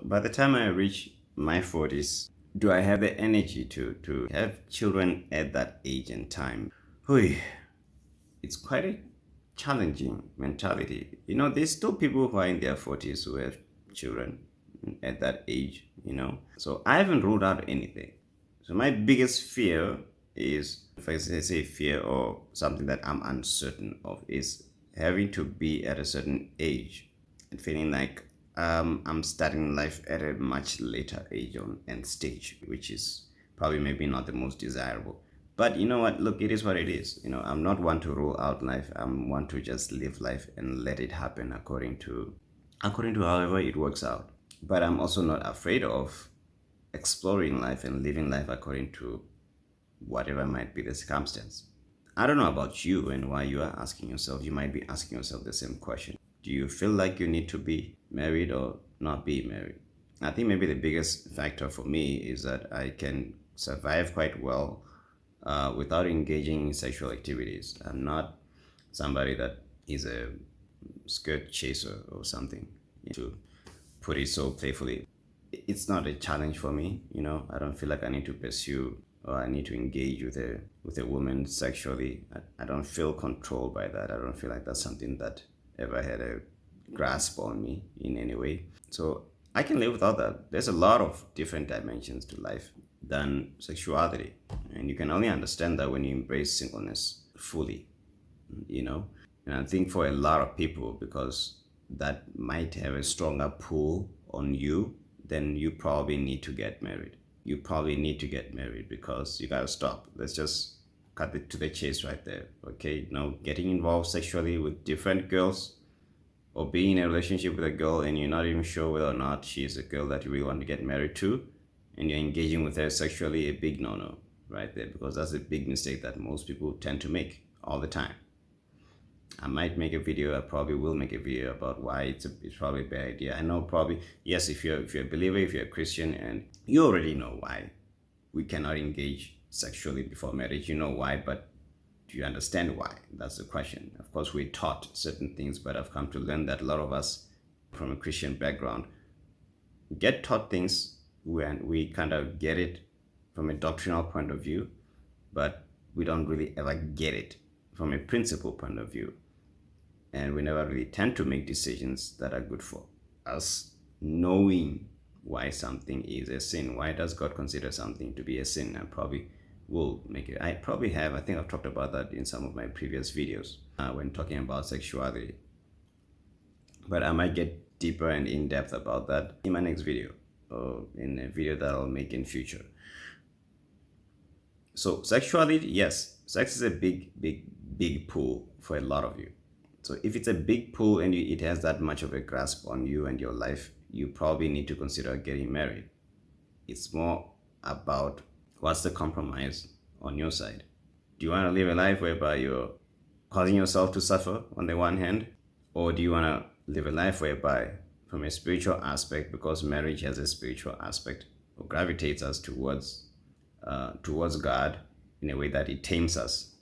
by the time I reach my 40s, do I have the energy to have children at that age and time? Hui, it's quite a challenging mentality. There's still people who are in their 40s who have children at that age. So I haven't ruled out anything. So my biggest fear is, if I say fear or something that I'm uncertain of, is having to be at a certain age and feeling like I'm starting life at a much later age and stage, which is probably maybe not the most desirable. But you know what? Look, it is what it is. I'm not one to rule out life. I'm one to just live life and let it happen according to however it works out. But I'm also not afraid of exploring life and living life according to whatever might be the circumstance. I don't know about you and why you are asking yourself. You might be asking yourself the same question. Do you feel like you need to be married or not be married? I think maybe the biggest factor for me is that I can survive quite well without engaging in sexual activities. I'm not somebody that is a skirt chaser or something, to put it so playfully. It's not a challenge for me. I don't feel like I need to pursue or I need to engage with a woman sexually. I don't feel controlled by that. I don't feel like that's something that ever had a grasp on me in any way. So I can live without that. There's a lot of different dimensions to life than sexuality. And you can only understand that when you embrace singleness fully, And I think for a lot of people, because that might have a stronger pull on you, then you probably need to get married. You probably need to get married because you gotta stop. Let's just cut it to the chase right there. Okay, getting involved sexually with different girls or being in a relationship with a girl and you're not even sure whether or not she's a girl that you really want to get married to, and you're engaging with her sexually, a big no-no right there, because that's a big mistake that most people tend to make all the time. I might make a video, I probably will make a video about why it's probably a bad idea. I know probably, yes, if you're a believer, if you're a Christian, and you already know why we cannot engage sexually before marriage, you know why, but do you understand why? That's the question. Of course, we're taught certain things, but I've come to learn that a lot of us from a Christian background get taught things when we kind of get it from a doctrinal point of view, but we don't really ever get it from a principle point of view. And we never really tend to make decisions that are good for us, knowing why something is a sin. Why does God consider something to be a sin? I probably will make it. I think I've talked about that in some of my previous videos when talking about sexuality. But I might get deeper and in depth about that in my next video, or in a video that I'll make in future. So sexuality, yes, sex is a big pull for a lot of you. So if it's a big pull and it has that much of a grasp on you and your life, you probably need to consider getting married. It's more about what's the compromise on your side. Do you want to live a life whereby you're causing yourself to suffer on the one hand? Or do you want to live a life whereby, from a spiritual aspect, because marriage has a spiritual aspect, or gravitates us towards God in a way that it tames us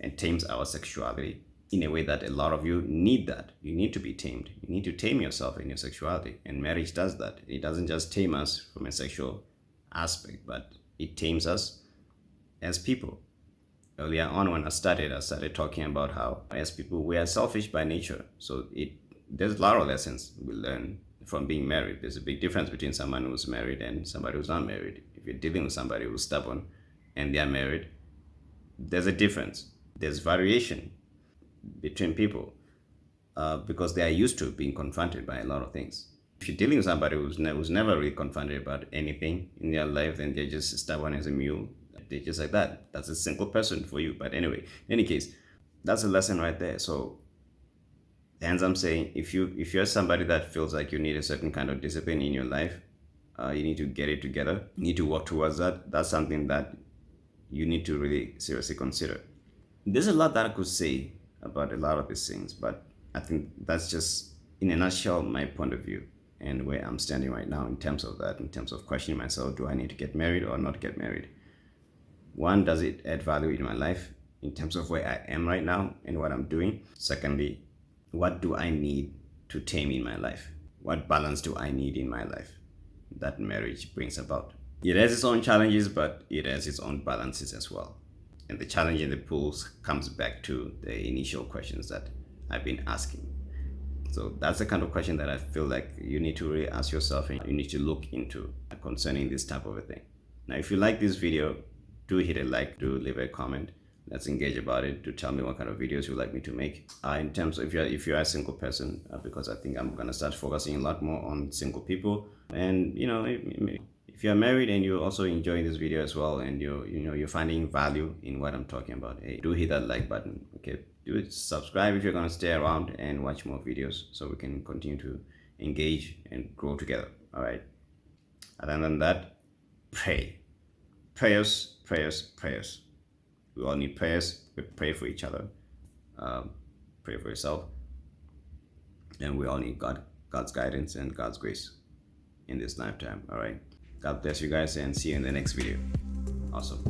and tames our sexuality in a way that a lot of you need that. You need to be tamed. You need to tame yourself in your sexuality. And marriage does that. It doesn't just tame us from a sexual aspect, but it tames us as people. Earlier on when I started talking about how as people, we are selfish by nature. So there's a lot of lessons we learn from being married. There's a big difference between someone who's married and somebody who's not married. If you're dealing with somebody who's stubborn and they're married, there's a difference. There's variation between people because they are used to being confronted by a lot of things. If you're dealing with somebody who's never really confronted about anything in their life, then they're just stubborn as a mule. They're just like that. That's a single person for you. But anyway, in any case, that's a lesson right there. So hence I'm saying, if you're somebody that feels like you need a certain kind of discipline in your life, you need to get it together. You need to work towards that. That's something that you need to really seriously consider. There's a lot that I could say about a lot of these things, but I think that's just, in a nutshell, my point of view and where I'm standing right now in terms of that, in terms of questioning myself, do I need to get married or not get married? One, does it add value in my life in terms of where I am right now and what I'm doing? Secondly, what do I need to tame in my life? What balance do I need in my life? that marriage brings about. It has its own challenges, but it has its own balances as well. And the challenge in the pools comes back to the initial questions that I've been asking. So that's the kind of question that I feel like you need to really ask yourself and you need to look into concerning this type of a thing. Now, if you like this video, do hit a like, do leave a comment. Let's engage about it. Do tell me what kind of videos you'd like me to make. In terms of if you're a single person, because I think I'm gonna start focusing a lot more on single people. And if you're married and you're also enjoying this video as well, and you're finding value in what I'm talking about, hey, do hit that like button. Okay, do subscribe if you're gonna stay around and watch more videos, so we can continue to engage and grow together. All right. Other than that, pray. Prayers, prayers, prayers. We all need prayers. We pray for each other. Pray for yourself. And we all need God's guidance and God's grace in this lifetime. All right. God bless you guys and see you in the next video. Awesome.